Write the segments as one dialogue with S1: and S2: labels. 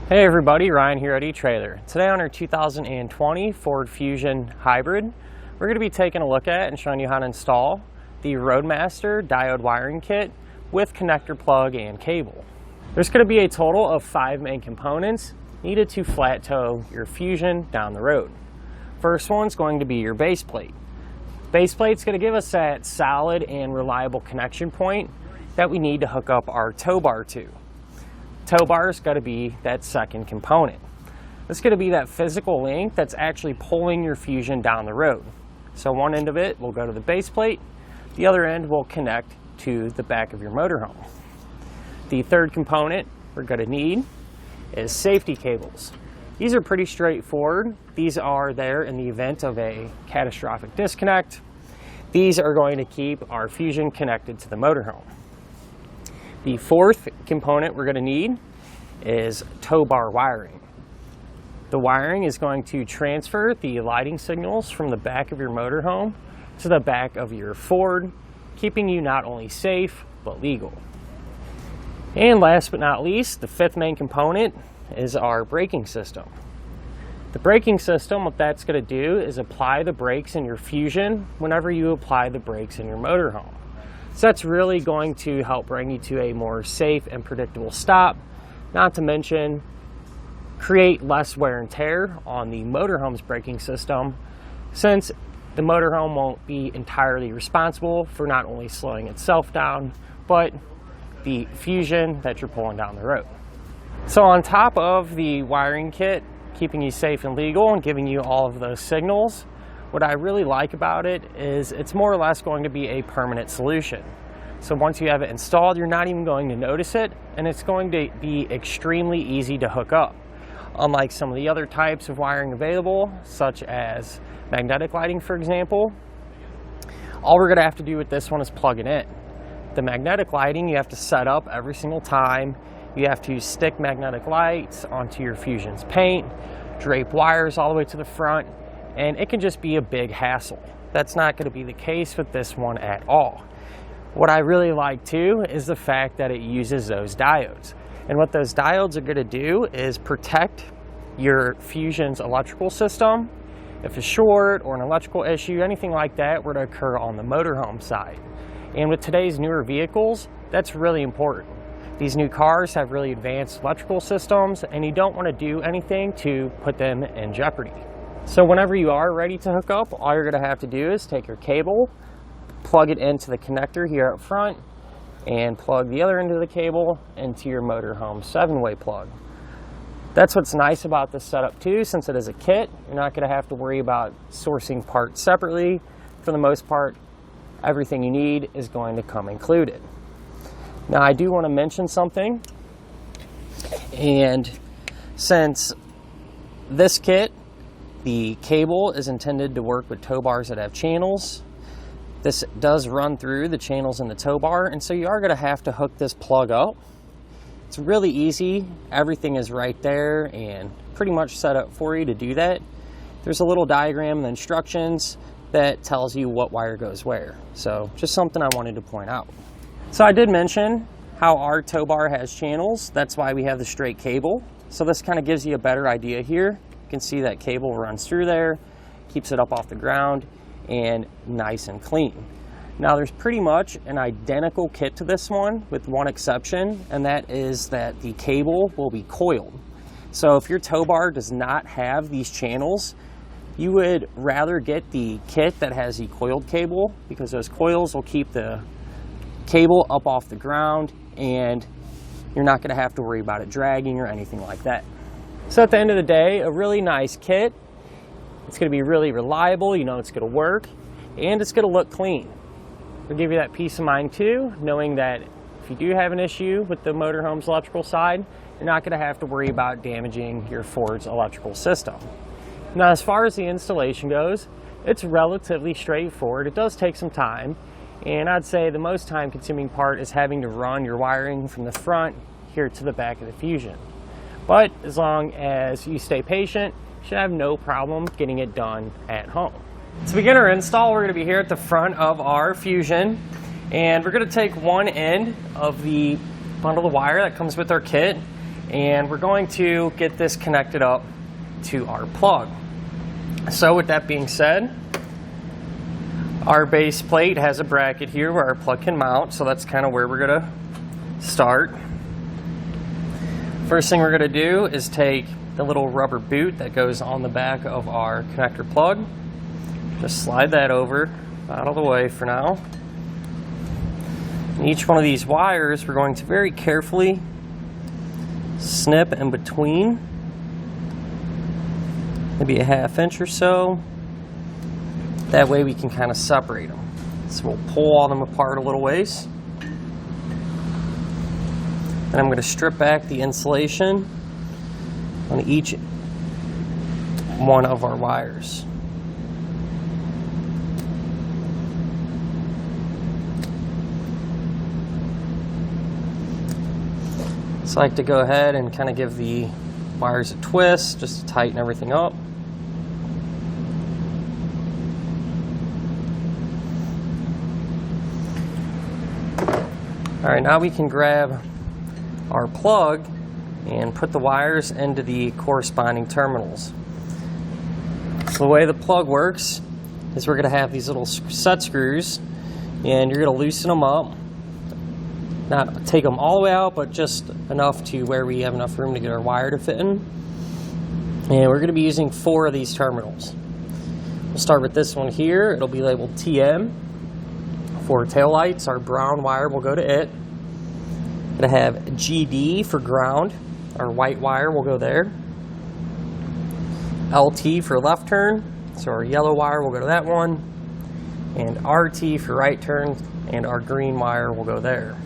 S1: Hey everybody, Ryan here at eTrailer. Today on our 2020 Ford Fusion Hybrid, we're going to be taking a look at and showing you how to install the Roadmaster Diode Wiring Kit with connector plug and cable. There's going to be a total of 5 main components needed to flat tow your Fusion down the road. First one's going to be your base plate. Base plate's going to give us that solid and reliable connection point that we need to hook up our tow bar to. Tow bar's got to be that second component. It's going to be that physical link that's actually pulling your Fusion down the road. So one end of it will go to the base plate, the other end will connect to the back of your motorhome. The third component we're going to need is safety cables. These are pretty straightforward. These are there in the event of a catastrophic disconnect. These are going to keep our Fusion connected to the motorhome. The fourth component we're going to need is tow bar wiring. The wiring is going to transfer the lighting signals from the back of your motorhome to the back of your Ford, keeping you not only safe, but legal. And last but not least, the fifth main component is our braking system. The braking system, what that's going to do is apply the brakes in your Fusion whenever you apply the brakes in your motorhome. So that's really going to help bring you to a more safe and predictable stop, not to mention create less wear and tear on the motorhome's braking system, since the motorhome won't be entirely responsible for not only slowing itself down, but the Fusion that you're pulling down the road. So on top of the wiring kit, keeping you safe and legal and giving you all of those signals, what I really like about it is it's more or less going to be a permanent solution. So once you have it installed, you're not even going to notice it, and it's going to be extremely easy to hook up. Unlike some of the other types of wiring available, such as magnetic lighting, for example, all we're going to have to do with this one is plug it in. The magnetic lighting you have to set up every single time. You have to stick magnetic lights onto your Fusion's paint, drape wires all the way to the front, and it can just be a big hassle. That's not going to be the case with this one at all. What I really like too is the fact that it uses those diodes. And what those diodes are going to do is protect your Fusion's electrical system. If a short or an electrical issue, anything like that were to occur on the motorhome side. And with today's newer vehicles, that's really important. These new cars have really advanced electrical systems, and you don't want to do anything to put them in jeopardy. So whenever you are ready to hook up, all you're going to have to do is take your cable, plug it into the connector here up front, and plug the other end of the cable into your motorhome 7-way plug. That's what's nice about this setup too, since it is a kit. You're not going to have to worry about sourcing parts separately. For the most part, everything you need is going to come included. Now I do want to mention something, and since this kit, the cable is intended to work with tow bars that have channels. This does run through the channels in the tow bar, and so you are going to have to hook this plug up. It's really easy. Everything is right there and pretty much set up for you to do that. There's a little diagram and instructions that tells you what wire goes where. So just something I wanted to point out. So I did mention how our tow bar has channels. That's why we have the straight cable. So this kind of gives you a better idea here. You can see that cable runs through there, keeps it up off the ground, and nice and clean. Now there's pretty much an identical kit to this one with one exception, and that is that the cable will be coiled. So if your tow bar does not have these channels, you would rather get the kit that has the coiled cable, because those coils will keep the cable up off the ground and you're not going to have to worry about it dragging or anything like that. So at the end of the day, a really nice kit. It's going to be really reliable, you know it's going to work, and it's going to look clean. It'll give you that peace of mind too, knowing that if you do have an issue with the motorhome's electrical side, you're not going to have to worry about damaging your Ford's electrical system. Now as far as the installation goes, it's relatively straightforward. It does take some time, and I'd say the most time consuming part is having to run your wiring from the front here to the back of the Fusion. But as long as you stay patient, you should have no problem getting it done at home. To begin our install, we're going to be here at the front of our Fusion, and we're going to take one end of the bundle of wire that comes with our kit, and we're going to get this connected up to our plug. So with that being said, our base plate has a bracket here where our plug can mount, so that's kind of where we're going to start. First thing we're going to do is take the little rubber boot that goes on the back of our connector plug. Just slide that over out of the way for now. And each one of these wires we're going to very carefully snip in between, maybe a ½ inch or so. That way we can kind of separate them. So we'll pull all them apart a little ways. And I'm going to strip back the insulation on each one of our wires. So I like to go ahead and kind of give the wires a twist just to tighten everything up. Alright, now we can grab our plug and put the wires into the corresponding terminals. So the way the plug works is we're going to have these little set screws, and you're going to loosen them up. Not take them all the way out, but just enough to where we have enough room to get our wire to fit in. And we're going to be using 4 of these terminals. We'll start with this one here. It'll be labeled TM. For taillights, our brown wire will go to it. Going to have GD for ground. Our white wire will go there. LT for left turn, so our yellow wire will go to that one. And RT for right turn, and our green wire will go there.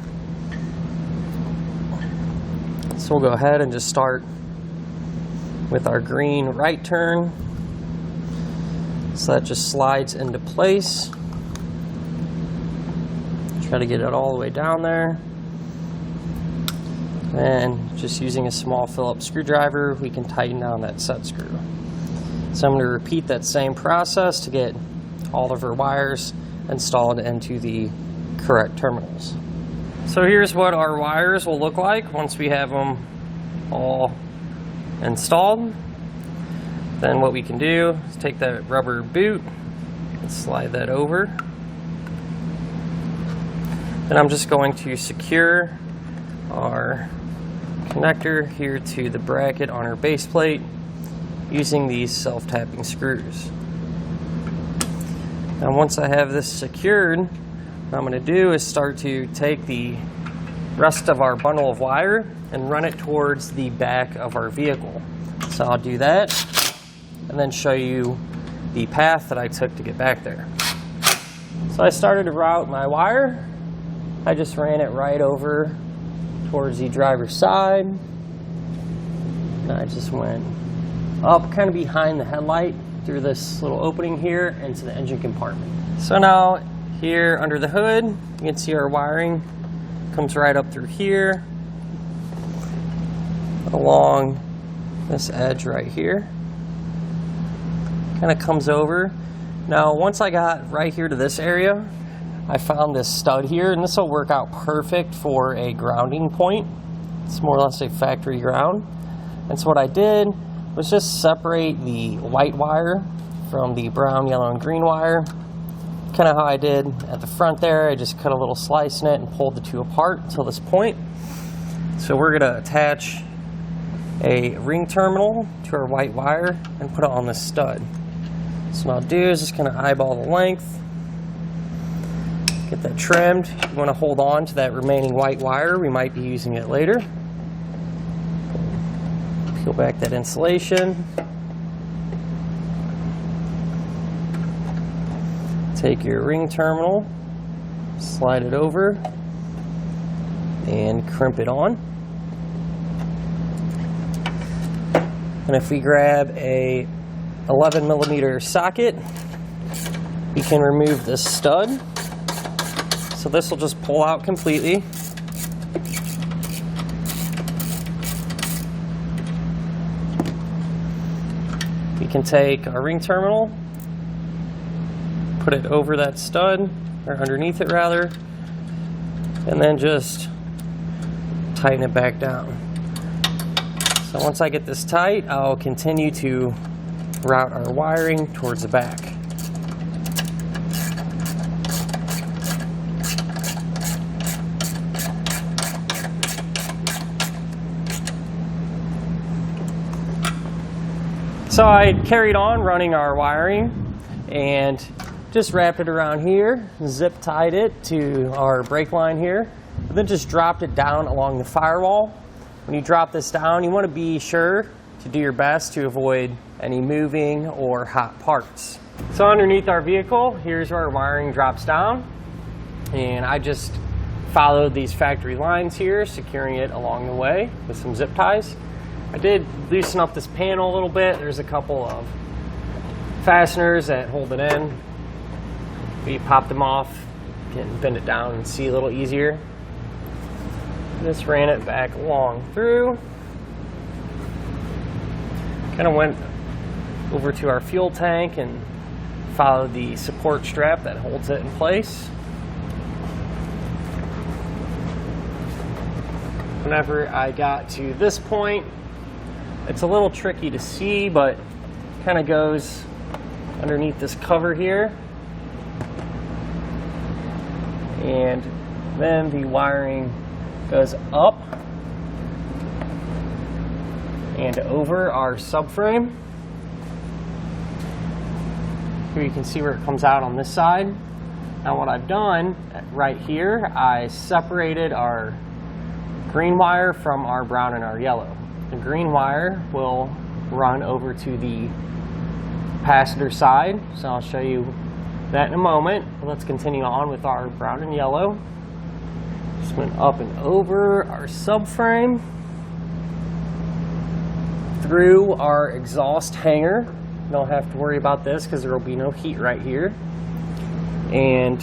S1: So we'll go ahead and just start with our green right turn. So that just slides into place. Try to get it all the way down there. And just using a small Phillips screwdriver, we can tighten down that set screw. So I'm going to repeat that same process to get all of our wires installed into the correct terminals. So here's what our wires will look like once we have them all installed. Then what we can do is take that rubber boot and slide that over. Then I'm just going to secure our connector here to the bracket on our base plate using these self-tapping screws. Now once I have this secured, what I'm going to do is start to take the rest of our bundle of wire and run it towards the back of our vehicle. So I'll do that and then show you the path that I took to get back there. So I started to route my wire. I just ran it right over towards the driver's side. And I just went up kind of behind the headlight through this little opening here into the engine compartment. So now here under the hood, you can see our wiring comes right up through here along this edge right here. Kind of comes over. Now once I got right here to this area, I found this stud here, and this will work out perfect for a grounding point. It's more or less a factory ground. And so what I did was just separate the white wire from the brown, yellow, and green wire. Kind of how I did at the front there. I just cut a little slice in it and pulled the two apart until this point. So we're going to attach a ring terminal to our white wire and put it on this stud. So what I'll do is just kind of eyeball the length. Get that trimmed. You want to hold on to that remaining white wire. We might be using it later. Peel back that insulation. Take your ring terminal, slide it over, and crimp it on. And if we grab a 11mm socket, we can remove this stud. So this will just pull out completely. We can take our ring terminal, put it over that stud, or underneath it rather, and then just tighten it back down. So once I get this tight, I'll continue to route our wiring towards the back. So I carried on running our wiring and just wrapped it around here, zip tied it to our brake line here, and then just dropped it down along the firewall. When you drop this down, you want to be sure to do your best to avoid any moving or hot parts. So underneath our vehicle, here's where our wiring drops down, and I just followed these factory lines here, securing it along the way with some zip ties. I did loosen up this panel a little bit. There's a couple of fasteners that hold it in. We pop them off, can bend it down and see a little easier. Just ran it back along through. Kind of went over to our fuel tank and followed the support strap that holds it in place. Whenever I got to this point, it's a little tricky to see, but kind of goes underneath this cover here. And then the wiring goes up and over our subframe. Here you can see where it comes out on this side. Now what I've done right here, I separated our green wire from our brown and our yellow. The green wire will run over to the passenger side, so I'll show you that in a moment. Let's continue on with our brown and yellow. Just went up and over our subframe, through our exhaust hanger. Don't have to worry about this because there will be no heat right here. And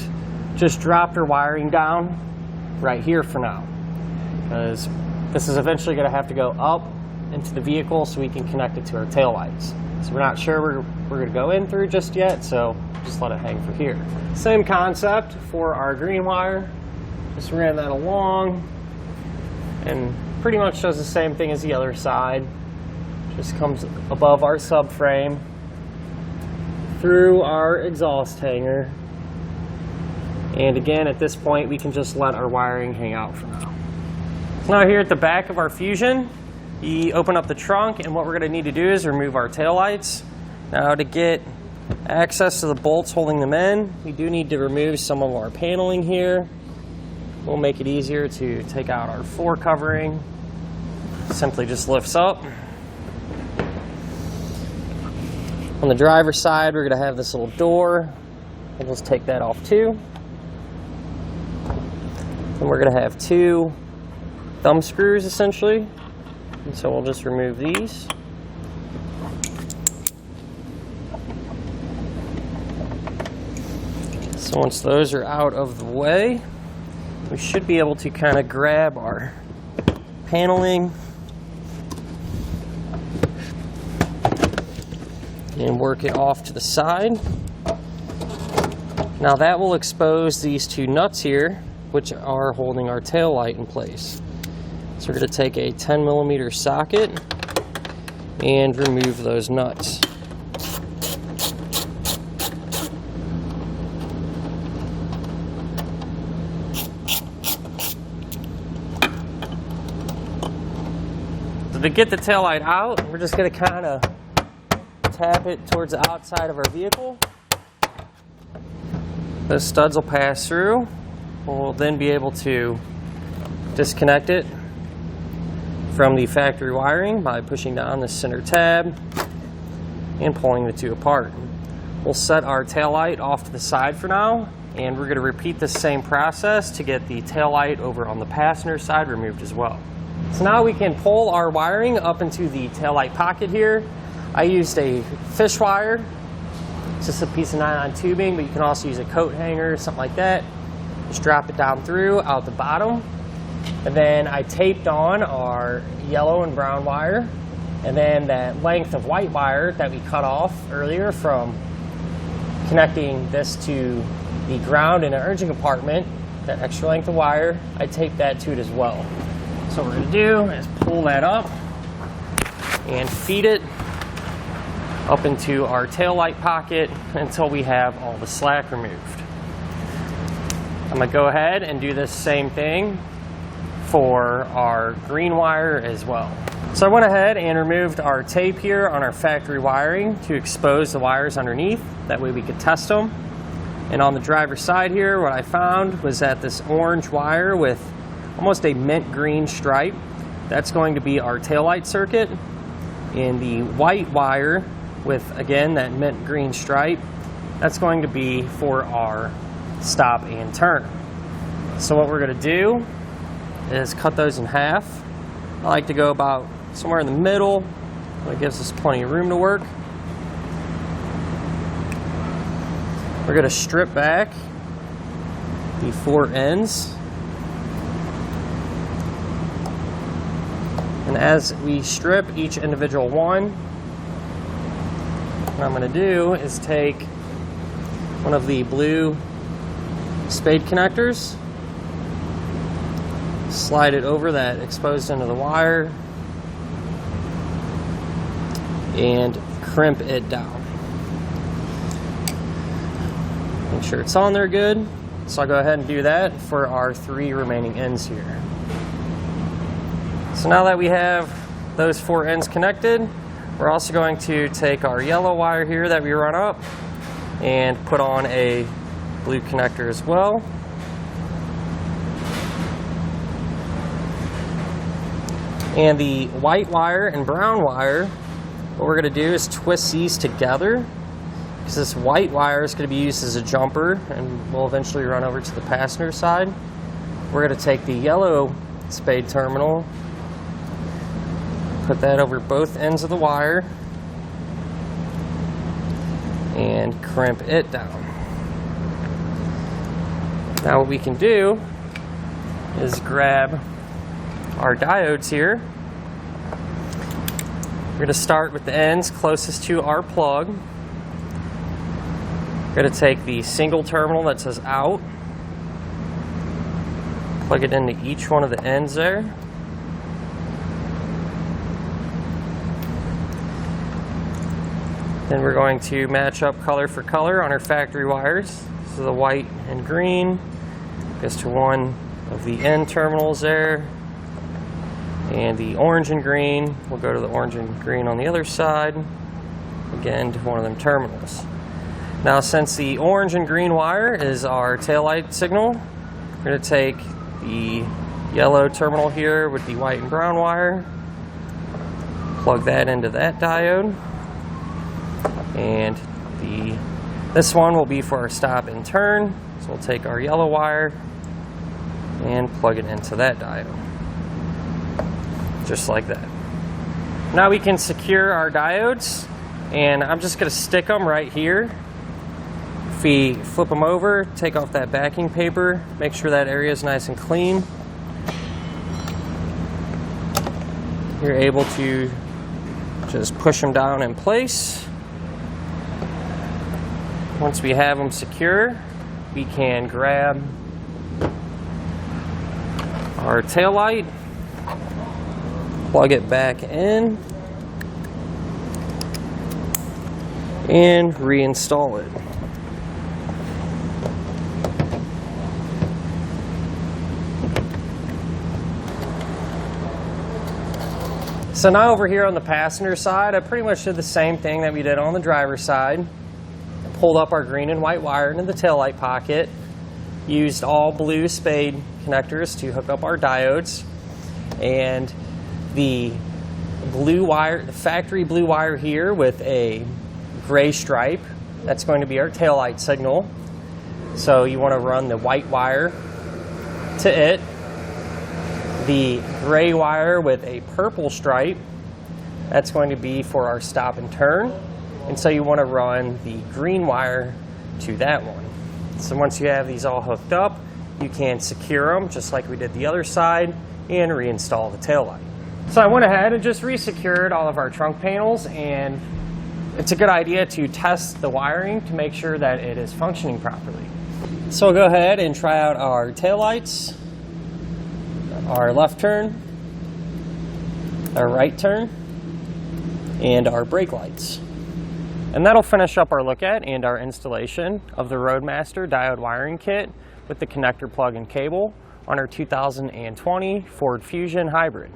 S1: just dropped our wiring down right here for now, because this is eventually going to have to go up into the vehicle so we can connect it to our taillights. So we're not sure we're going to go in through just yet, so just let it hang for here. Same concept for our green wire. Just ran that along and pretty much does the same thing as the other side. Just comes above our subframe, through our exhaust hanger, and again at this point we can just let our wiring hang out for now. So now here at the back of our Fusion, you open up the trunk, and what we're going to need to do is remove our taillights. Now to get access to the bolts holding them in, we do need to remove some of our paneling here. We'll make it easier to take out our floor covering. Simply just lifts up. On the driver's side, we're going to have this little door. We'll just take that off too. And we're going to have two thumb screws essentially. And so we'll just remove these. So once those are out of the way, we should be able to kind of grab our paneling and work it off to the side. Now that will expose these two nuts here, which are holding our tail light in place. So we're going to take a 10mm socket and remove those nuts. So to get the tail light out, we're just going to kind of tap it towards the outside of our vehicle. Those studs will pass through. We'll then be able to disconnect it from the factory wiring by pushing down the center tab and pulling the two apart. We'll set our tail light off to the side for now, and we're going to repeat the same process to get the tail light over on the passenger side removed as well. So now we can pull our wiring up into the tail light pocket here. I used a fish wire. It's just a piece of nylon tubing, but you can also use a coat hanger or something like that. Just drop it down through out the bottom. And then I taped on our yellow and brown wire, and then that length of white wire that we cut off earlier from connecting this to the ground in our engine compartment, that extra length of wire, I taped that to it as well. So what we're going to do is pull that up and feed it up into our taillight pocket until we have all the slack removed. I'm going to go ahead and do this same thing for our green wire as well. So I went ahead and removed our tape here on our factory wiring to expose the wires underneath. That way we could test them. And on the driver's side here, what I found was that this orange wire with almost a mint green stripe, that's going to be our taillight circuit. And the white wire with, again, that mint green stripe, that's going to be for our stop and turn. So what we're going to do is cut those in half. I like to go about somewhere in the middle. That gives us plenty of room to work. We're going to strip back the 4 ends. And as we strip each individual one, what I'm going to do is take one of the blue spade connectors, slide it over that exposed end of the wire, and crimp it down. Make sure it's on there good. So I'll go ahead and do that for our 3 remaining ends here. So now that we have those 4 ends connected, we're also going to take our yellow wire here that we run up and put on a blue connector as well. And the white wire and brown wire, what we're going to do is twist these together, because this white wire is going to be used as a jumper and will eventually run over to the passenger side. We're going to take the yellow spade terminal, put that over both ends of the wire, and crimp it down. Now what we can do is grab our diodes here. We're going to start with the ends closest to our plug. We're going to take the single terminal that says out, plug it into each one of the ends there. Then we're going to match up color for color on our factory wires. So the white and green goes to one of the end terminals there. And the orange and green will go to the orange and green on the other side, again to one of them terminals. Now since the orange and green wire is our taillight signal, we're going to take the yellow terminal here with the white and brown wire, plug that into that diode, and this one will be for our stop and turn. So we'll take our yellow wire and plug it into that diode. Just like that. Now we can secure our diodes, and I'm just going to stick them right here. If we flip them over, take off that backing paper, make sure that area is nice and clean. You're able to just push them down in place. Once we have them secure, we can grab our taillight, plug it back in, and reinstall it. So now over here on the passenger side, I pretty much did the same thing that we did on the driver's side. Pulled up our green and white wire into the taillight pocket, used all blue spade connectors to hook up our diodes, and the blue wire, the factory blue wire here with a gray stripe, that's going to be our taillight signal. So you want to run the white wire to it. The gray wire with a purple stripe, that's going to be for our stop and turn. And so you want to run the green wire to that one. So once you have these all hooked up, you can secure them just like we did the other side and reinstall the taillight. So I went ahead and just resecured all of our trunk panels, and it's a good idea to test the wiring to make sure that it is functioning properly. So we'll go ahead and try out our taillights, our left turn, our right turn, and our brake lights. And that'll finish up our look at and our installation of the Roadmaster Diode Wiring Kit with the connector plug and cable on our 2020 Ford Fusion Hybrid.